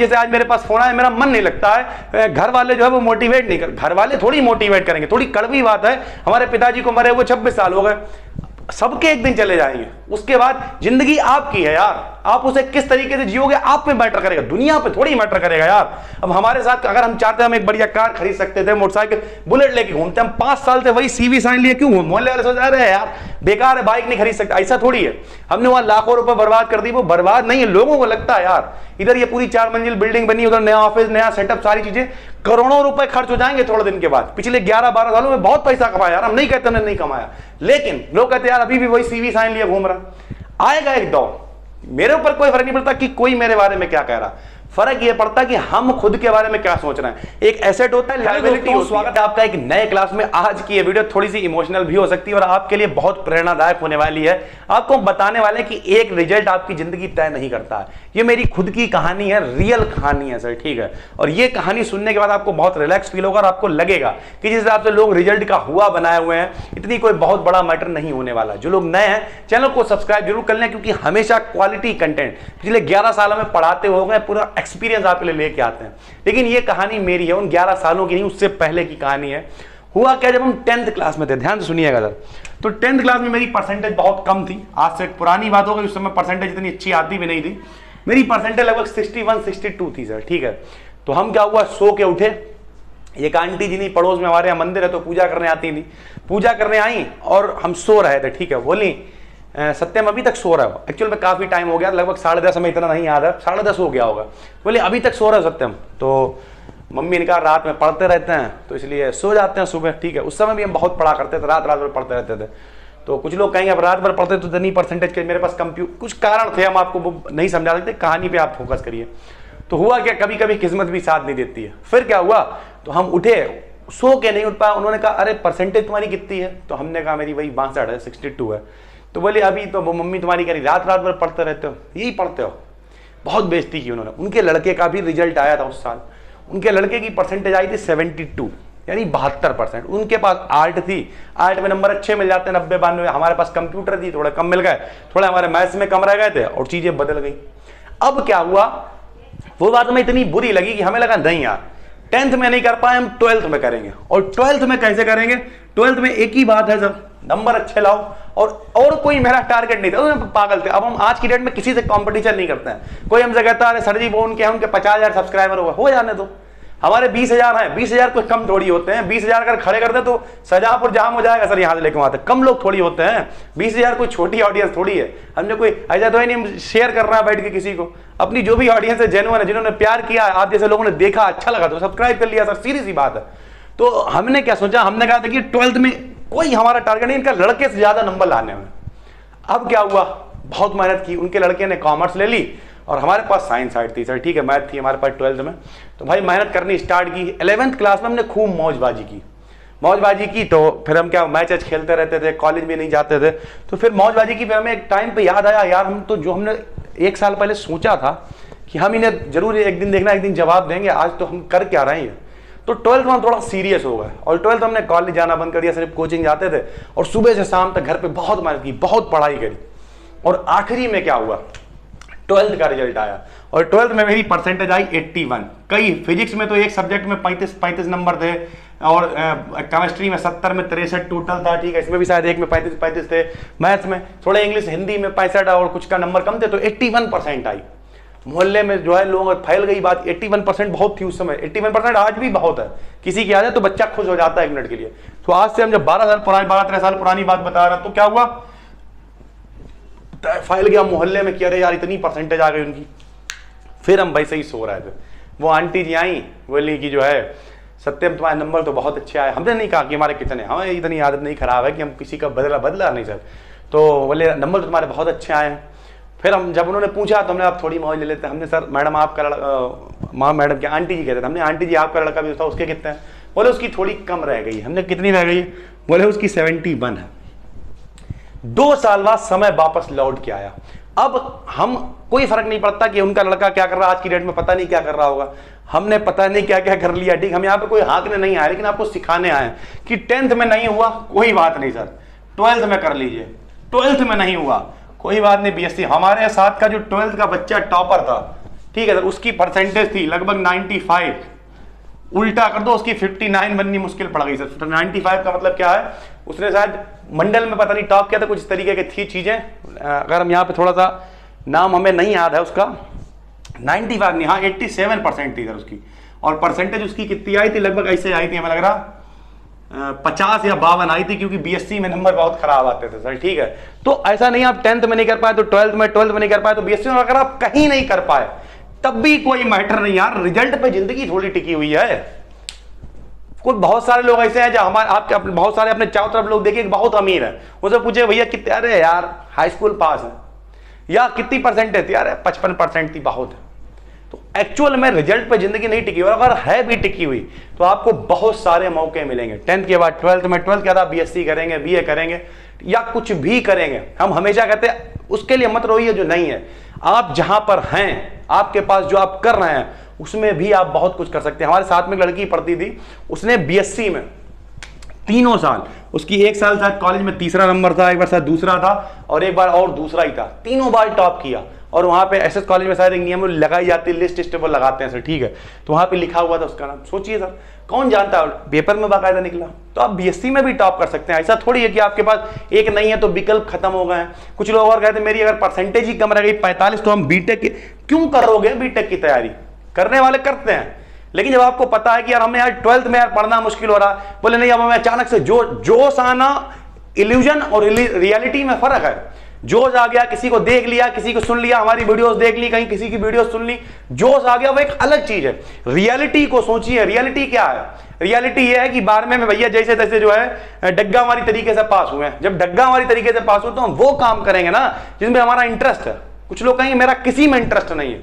जैसे आज मेरे पास फोन आया, मेरा मन नहीं लगता है, घर वाले जो है वो मोटिवेट नहीं कर, घर वाले थोड़ी मोटिवेट करेंगे, थोड़ी कड़वी बात है। हमारे पिताजी को मरे हुए 26 साल हो गए, सबके एक दिन चले जाएंगे, उसके बाद जिंदगी आपकी है यार, आप उसे किस तरीके से जियोगे आप पे मैटर करेगा, दुनिया पे थोड़ी मैटर करेगा यार। अब हमारे साथ अगर हम चाहते हैं हम एक बढ़िया कार खरीद सकते थे, मोटरसाइकिल बुलेट लेके घूमते, हम 5 साल से वही सीवी साइन लिए क्यों? मोहल्ले वाले सोच रहे हैं यार बेकार है, बाइक नहीं खरीद सकते, ऐसा थोड़ी है। हमने वहां लाखों रुपए बर्बाद कर दी, वो बर्बाद नहीं है, लोगों को लगता है यार इधर ये पूरी 4 मंजिल बिल्डिंग बनी, उधर नया ऑफिस, नया सेटअप, सारी चीजें, करोड़ों रुपए खर्च हो जाएंगे थोड़े दिन के बाद। पिछले 11-12 सालों में बहुत पैसा कमाया यार, हम नहीं कहते हमने नहीं कमाया, लेकिन लोग कहते यार अभी भी वही सीवी साइन लिए घूम रहा। आएगा एक दौर, मेरे ऊपर कोई फर्क नहीं पड़ता कि कोई मेरे बारे में क्या कह रहा, फर्क ये पड़ता कि हम खुद के बारे में क्या सोच रहे हैं। एक एसेट होता है, लायबिलिटी होती है। स्वागत है आपका एक नए क्लास में। आज की ये वीडियो थोड़ी सी इमोशनल भी हो सकती है और आपके लिए बहुत प्रेरणादायक होने वाली है। आपको बताने वाले कि एक रिजल्ट आपकी जिंदगी तय नहीं करता है। ये मेरी खुद की कहानी है, रियल कहानी है सर, ठीक है। और ये कहानी सुनने के बाद आपको बहुत रिलैक्स फील होगा और आपको लगेगा कि जिस हिसाब से लोग रिजल्ट का हुआ बनाए हुए हैं, इतनी कोई बहुत बड़ा मैटर नहीं होने वाला। जो लोग नए हैं चैनल को सब्सक्राइब जरूर कर लें, क्योंकि हमेशा क्वालिटी कंटेंट पिछले 11 सालों में पढ़ाते हो गए, पूरा एक्सपीरियंस आपके लिए लेके आते हैं। लेकिन ये कहानी मेरी है, उन 11 सालों की नहीं, उससे पहले की कहानी है। हुआ क्या, जब हम 10th क्लास में थे, ध्यान से सुनिएगा सर, तो 10th क्लास में मेरी परसेंटेज बहुत कम थी। आज से पुरानी बात होगी, उस समय परसेंटेज इतनी अच्छी आती भी नहीं थी। मेरी परसेंटेज लगभग 61-62 थी सर, ठीक है। तो हम क्या हुआ, सो के उठे, एक आंटी जी नहीं पड़ोस में हमारे यहाँ मंदिर है तो पूजा करने आती थी, पूजा करने आई और हम सो रहे थे, ठीक है। बोली सत्यम अभी तक सो रहा हो? एक्चुअल में काफी टाइम हो गया, लगभग 10:30, हमें इतना नहीं याद है, 10:30 हो गया होगा। बोले अभी तक सो रहे हो सत्यम? तो मम्मी ने कहा रात में पढ़ते रहते हैं तो इसलिए सो जाते हैं सुबह, ठीक है। उस समय भी हम बहुत पढ़ा करते थे, रात भर पढ़ते रहते थे। तो कुछ लोग कहेंगे अब रात भर पढ़ते तो इतनी परसेंटेज के, मेरे पास कुछ कारण थे, हम आपको वो नहीं समझा सकते, कहानी पे आप फोकस करिए। तो हुआ क्या, कभी कभी किस्मत भी साथ नहीं देती है। फिर क्या हुआ, तो हम उठे, सो के नहीं उठ पाया। उन्होंने कहा अरे परसेंटेज तुम्हारी कितनी है? तो हमने कहा मेरी वही 62 है, 62 है। तो बोले अभी तो वो मम्मी तुम्हारी कह रही रात भर पढ़ते रहते हो, यही पढ़ते हो। बहुत बेइज्जती की उन्होंने। उनके लड़के का भी रिजल्ट आया था उस साल, उनके लड़के की परसेंटेज आई थी 72, यानी 72%। उनके पास आर्ट थी, आर्ट में नंबर अच्छे मिल जाते हैं, 90-92। हमारे पास कंप्यूटर थी, थोड़े कम मिल गए, थोड़े हमारे मैथ्स में कम रह गए थे और चीजें बदल गई। अब क्या हुआ, वो बात हमें इतनी बुरी लगी कि हमें लगा नहीं यार 10th में नहीं कर पाए, हम 12th में करेंगे। और 12th में कैसे करेंगे? 12th में एक ही बात है सर, नंबर अच्छे लाओ। और कोई मेरा टारगेट नहीं था, उसमें पागल थे। अब हम आज की डेट में किसी से कंपटीशन नहीं करते हैं। कोई हमसे कहता है अरे सर जी वो उनके 50,000 सब्सक्राइबर हो जाने दो, हमारे 20,000 हैं। 20,000 कोई कम थोड़ी होते हैं। 20,000 अगर खड़े करते तो शाहजहांपुर जाम हो जाएगा सर, यहाँ से लेकर वहां तक। कम लोग थोड़ी होते हैं, 20,000 कोई छोटी ऑडियंस थोड़ी है। हमने कोई ऐसा तो ही नहीं शेयर कर रहा है बैठ के किसी को। अपनी जो भी ऑडियंस है जेन्युइन है, जिन्होंने प्यार किया, आप जैसे लोगों ने देखा, अच्छा लगा तो सब्सक्राइब कर लिया सर, सीधी सी बात है। तो हमने क्या सोचा, हमने कहा था कि 12th में कोई हमारा टारगेट नहीं, इनका लड़के से ज्यादा नंबर लाने में। अब क्या हुआ, बहुत मेहनत की, उनके लड़के ने कॉमर्स ले ली और हमारे पास साइंस साइड थी सर, ठीक है, मैथ थी हमारे पास 12th में। तो भाई मेहनत करनी स्टार्ट की। 11th क्लास में हमने खूब मौजबाजी की। तो फिर हम क्या मैच खेलते रहते थे, कॉलेज भी नहीं जाते थे। तो फिर मौजबाजी की, फिर हमें एक टाइम पे याद आया यार हम तो जो हमने 1 साल पहले सोचा था कि हम इन्हें जरूर एक दिन देखना, एक दिन जवाब देंगे, आज तो हम कर क्या रहे हैं। तो 12th में हम थोड़ा सीरियस हो गए और 12th हमने कॉलेज जाना बंद कर दिया, सिर्फ कोचिंग जाते थे और सुबह से शाम तक घर पे बहुत मेहनत की, बहुत पढ़ाई करी। और आखिरी में क्या हुआ, 12th का रिजल्ट आया और 12th में मेरी परसेंटेज आई 81। कई फिजिक्स में तो एक सब्जेक्ट में 35 नंबर थे और केमिस्ट्री में 70 में 63 टोटल था, ठीक है। इसमें भी शायद एक में 35 थे। मैथ्स में थोड़े, इंग्लिश हिंदी में 65 और कुछ का नंबर कम थे, तो 81% आई। मोहल्ले में जो है लोगों फैल गई बात, 81% बहुत थी उस समय। 81% आज भी बहुत है, किसी की आ जाए तो बच्चा खुश हो जाता है 1 मिनट के लिए। तो आज से हम जब 12-13 साल पुरानी बात बता रहा, तो क्या हुआ, फैल गया मोहल्ले में कि अरे यार इतनी परसेंटेज आ गई उनकी। फिर हम वैसे ही सो रहे थे, वो आंटी जी आई, बोली कि जो है सत्यम तुम्हारे नंबर तो बहुत अच्छे आए। हमने नहीं कहा कि हमारे कितने, हमें इतनी आदत नहीं खराब है कि हम किसी का बदला नहीं सर। तो बोले नंबर तो तुम्हारे बहुत अच्छे आए हैं। फिर हम जब उन्होंने पूछा तो हमने आप थोड़ी मौज ले लेते हैं। हमने सर मैडम आपका लड़का, मैडम क्या आंटी जी कहते थे, हमने आंटी जी आपका लड़का भी था, उसके कितने हैं? बोले उसकी थोड़ी कम रह गई। हमने कितनी रह गई? बोले उसकी 71 है। 2 साल बाद समय वापस लौट के आया। अब हम कोई फर्क नहीं पड़ता कि उनका लड़का क्या कर रहा है, आज की डेट में पता नहीं क्या कर रहा होगा, हमने पता नहीं क्या क्या कर लिया, ठीक। हम यहाँ पे कोई हाँकने नहीं आए, लेकिन आपको सिखाने आए कि 10th में नहीं हुआ कोई बात नहीं सर, 12th में कर लीजिए। 12th में नहीं हुआ कोई बात नहीं, BSc। हमारे साथ का जो 12th का बच्चा टॉपर था, ठीक है सर, उसकी परसेंटेज थी लगभग 95, उल्टा कर दो उसकी 59 बननी मुश्किल पड़ गई सर। 95 का मतलब क्या है, उसने शायद मंडल में पता नहीं टॉप किया था, कुछ इस तरीके की थी चीजें। अगर हम यहाँ पे थोड़ा सा नाम हमें नहीं याद है उसका, 95 नहीं, हाँ 87% थी सर उसकी, और परसेंटेज उसकी कितनी आई थी, लगभग ऐसे आई थी हमें लग रहा 50 या 52 आई थी, क्योंकि बीएससी में नंबर बहुत खराब आते थे सर। ठीक है, तो ऐसा नहीं आप 10th में नहीं कर पाए तो 12th में नहीं कर पाए तो बीएससी में, अगर आप कहीं नहीं कर पाए तब भी कोई मैटर नहीं यार, रिजल्ट पे जिंदगी थोड़ी टिकी हुई है। कुछ बहुत सारे लोग ऐसे हैं जो हमारे आपके बहुत सारे अपने चारों तरफ लोग देखिए बहुत अमीर है, उनसे पूछे भैया कितने, अरे यार हाई स्कूल पास है, या कितनी परसेंटेज थी, यार 55% थी, बहुत है। तो एक्चुअल में रिजल्ट पे जिंदगी नहीं टिकी हुई, अगर है भी टिकी हुई तो आपको बहुत सारे मौके मिलेंगे। 10th के बाद 12th में, 12th के बाद आप बीएससी करेंगे, बीए करेंगे या कुछ भी करेंगे, हम हमेशा कहते हैं उसके लिए मत रोइए जो नहीं है। आप जहां पर हैं, आपके पास जो आप कर रहे हैं उसमें भी आप बहुत कुछ कर सकते हैं। हमारे साथ में एक लड़की पढ़ती थी, उसने बीएससी में तीनों साल, उसकी एक साल शायद कॉलेज में तीसरा नंबर था, एक बार शायद दूसरा था, और एक बार और दूसरा ही था, तीनों बार टॉप किया। और वहां पे एसएस कॉलेज में शायद एक नियम लगाई जाती है, लिस्ट स्टेबल लगाते हैं सर, ठीक है, तो वहां पे लिखा हुआ था उसका नाम। सोचिए सर, कौन जानता है, पेपर में बाकायदा निकला। तो आप बीएससी में भी टॉप कर सकते हैं, ऐसा थोड़ी है कि आपके पास एक नहीं है तो विकल्प खत्म हो गए हैं। कुछ लोग और कहते हैं मेरी अगर परसेंटेज ही कम रह गई 45 तो हम बीटेक क्यों करोगे, बीटेक की तैयारी करने वाले करते हैं, लेकिन जब आपको पता है कि यार हमें यार 12th में यार पढ़ना मुश्किल हो रहा है, बोले नहीं अब हमें अचानक से जोश आना, इल्यूजन और रियलिटी में फर्क है। जोश आ गया, किसी को देख लिया, किसी को सुन लिया, हमारी वीडियोस देख ली, कहीं किसी की वीडियो सुन ली, जोश आ गया, वो एक अलग चीज है। रियलिटी को सोचिए, रियलिटी क्या है, रियलिटी ये है कि 12वें में भैया जैसे तैसे जो है डग्गा हमारी तरीके से पास हुए हैं। जब डग्गा हमारी तरीके से पास हो तो हम वो काम करेंगे ना जिसमें हमारा इंटरेस्ट है। कुछ लोग कहेंगे मेरा किसी में इंटरेस्ट नहीं है,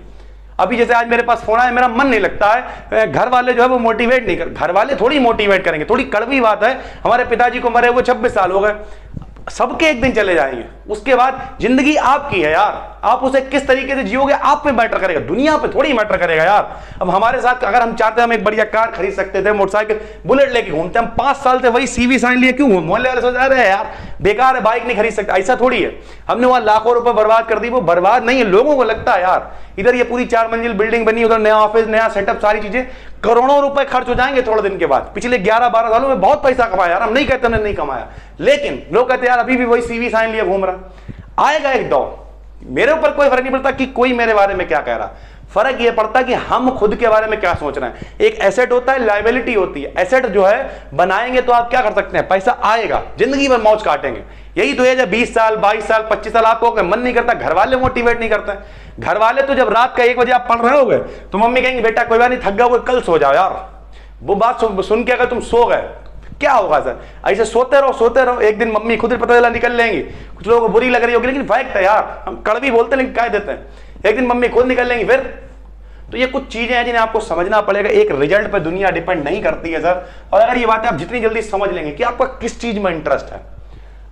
अभी जैसे आज मेरे पास फोन आया, मेरा मन नहीं लगता है, घर वाले जो है वो मोटिवेट नहीं कर, घर वाले थोड़ी मोटिवेट करेंगे, थोड़ी कड़वी बात है, हमारे पिताजी को मरे हुए 26 साल हो गए, सबके एक दिन चले जाएंगे, उसके बाद जिंदगी आपकी है यार, आप उसे किस तरीके से जियोगे आप पे मैटर करेगा, दुनिया पे थोड़ी मैटर करेगा यार। अब हमारे साथ अगर हम चाहते हैं हम एक बढ़िया कार खरीद सकते थे, मोटरसाइकिल बुलेट लेके घूमते, हम 5 साल से वही सीवी साइन लिए क्यों, मोहल्ले वाले सोच रहे हैं यार बेकार है, बाइक नहीं खरीद सकते, ऐसा थोड़ी है। हमने वहां लाखों रुपए बर्बाद कर दी, वो बर्बाद नहीं है, लोगों को लगता है यार इधर ये पूरी 4 मंजिल बिल्डिंग बनी, उधर नया ऑफिस, नया सेटअप, सारी चीजें, करोड़ों रुपए खर्च हो जाएंगे थोड़े दिन के बाद। पिछले 11-12 सालों में बहुत पैसा कमाया यार, हम नहीं कहते हमने नहीं कमाया, लेकिन लोग कहते यार अभी भी वही सीवी साइन लिए घूम रहा। आएगा एक दौर, मेरे ऊपर कोई फर्क नहीं पड़ता कि कोई मेरे बारे में क्या कह रहा, फर्क ये पड़ता कि हम खुद के बारे में क्या सोच रहे हैं। एक एसेट होता है, लायबिलिटी होती है। एसेट जो है बनाएंगे तो आप क्या कर सकते हैं, पैसा आएगा, जिंदगी भर मौज काटेंगे। यही तो है जब 20 साल 22 साल 25 साल आपको मन नहीं करता, घर वाले मोटिवेट नहीं करते। घर वाले तो जब रात का 1 बजे आप पढ़ रहे होगे तो मम्मी कहेंगे बेटा कोई बात नहीं, थक गए कल सो जाओ यार। वो बात सुन के अगर तुम सो गए क्या होगा सर, ऐसे सोते रहो, एक दिन मम्मी खुद ही पता चला निकल लेंगी। कुछ लोगों को बुरी लग रही होगी लेकिन फैक्ट है यार, हम कड़वी बोलते हैं लेकिन कह देते हैं, एक दिन मम्मी खुद निकल लेंगी फिर। तो ये कुछ चीजें हैं जिन्हें आपको समझना पड़ेगा। एक रिजल्ट पर दुनिया डिपेंड नहीं करती है सर, और अगर ये बातें आप जितनी जल्दी समझ लेंगे कि आपका किस चीज में इंटरेस्ट है,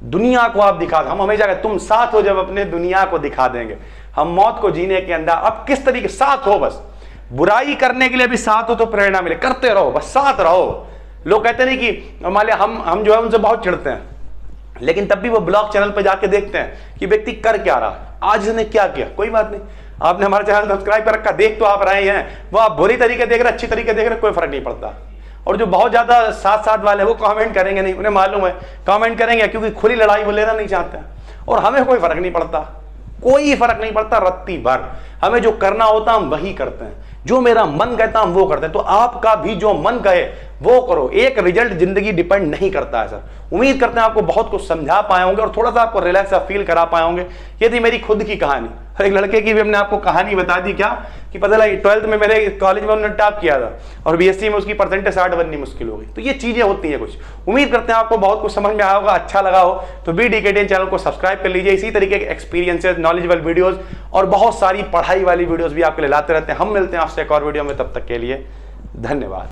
दुनिया को आप दिखा, हम हमेशा कहते तुम साथ हो जब अपने दुनिया को दिखा देंगे। हम मौत को जीने के अंदर अब किस तरीके साथ हो, बस बुराई करने के लिए भी साथ हो तो प्रेरणा मिले, करते रहो, बस साथ रहो। लोग कहते नहीं कि मान लिया हम जो है उनसे बहुत चिढ़ते हैं, लेकिन तब भी वो ब्लॉग चैनल पे जाके देखते हैं कि व्यक्ति कर क्या रहा, आज इसने क्या किया। कोई बात नहीं, आपने हमारा चैनल सब्सक्राइब कर रखा, देख तो आप रहे हैं, वो आप बुरी तरीके देख रहे, अच्छी तरीके देख रहे, कोई फर्क नहीं पड़ता। और जो बहुत ज्यादा साथ वाले वो कमेंट करेंगे नहीं, उन्हें मालूम है कमेंट करेंगे क्योंकि खुली लड़ाई वो लेना नहीं चाहते हैं, और हमें कोई फर्क नहीं पड़ता, कोई फर्क नहीं पड़ता रत्ती भर। हमें जो करना होता हम वही करते हैं, जो मेरा मन कहता हम वो करते हैं। तो आपका भी जो मन कहे वो करो, एक रिजल्ट जिंदगी डिपेंड नहीं करता है सर। उम्मीद करते हैं आपको बहुत कुछ समझा पाए होंगे और थोड़ा सा आपको रिलैक्स फील करा पाए होंगे। ये थी मेरी खुद की कहानी, एक लड़के की भी हमने आपको कहानी बता दी, क्या कि पता लगा 12th में मेरे कॉलेज में उन्होंने टॉप किया था और बीएससी में उसकी परसेंटेज 60 बननी मुश्किल हो गई। तो ये चीजें होती हैं कुछ। उम्मीद करते हैं आपको बहुत कुछ समझ में आया होगा, अच्छा लगा हो तो BDKTN चैनल को सब्सक्राइब कर लीजिए। इसी तरीके के एक्सपीरियंसेस, नॉलेजेबल वीडियोस और बहुत सारी पढ़ाई वाली वीडियोस भी आपके लिए लाते रहते हैं। हम मिलते हैं आपसे एक और वीडियो में, तब तक के लिए धन्यवाद।